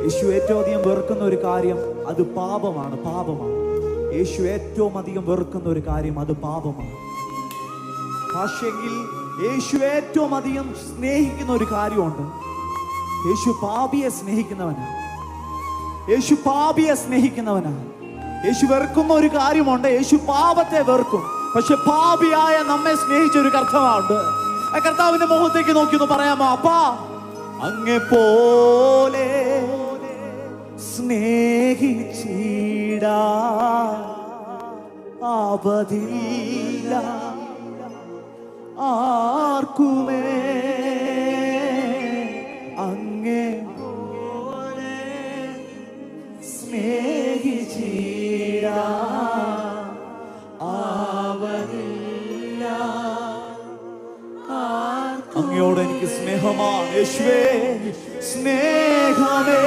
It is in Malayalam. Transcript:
യേശു ഏറ്റവും അധികം വെറുക്കുന്ന ഒരു കാര്യം അത് പാപമാണ്. യേശു ഏറ്റവും അധികം വെറുക്കുന്ന ഒരു കാര്യം അത് പാപമാണ്. പക്ഷെങ്കിൽ യേശു ഏറ്റവും അധികം സ്നേഹിക്കുന്ന ഒരു കാര്യമുണ്ട്. യേശു പാപിയെ സ്നേഹിക്കുന്നവനാണ്. യേശു വെറുക്കുന്ന ഒരു കാര്യമുണ്ട്. യേശു പാപത്തെ വെറുക്കും. പക്ഷെ പാപിയായ നമ്മെ സ്നേഹിച്ച ഒരു കർത്താവുണ്ട്. ആ കർത്താവിന്റെ മുഖത്തേക്ക് നോക്കി ഒന്ന് പറയാമോ? അപ്പാ, അങ്ങേ പോലെ സ്നേഹിച്ചിടാ ആപതില്ല ആർക്കുമേ, അങ്ങേ പോലെ സ്നേഹിച്ചിടാ ആപതില്ല. അങ്ങയോട് എനിക്ക് സ്നേഹമാണ് യേശുവേ, സ്നേഹമേ.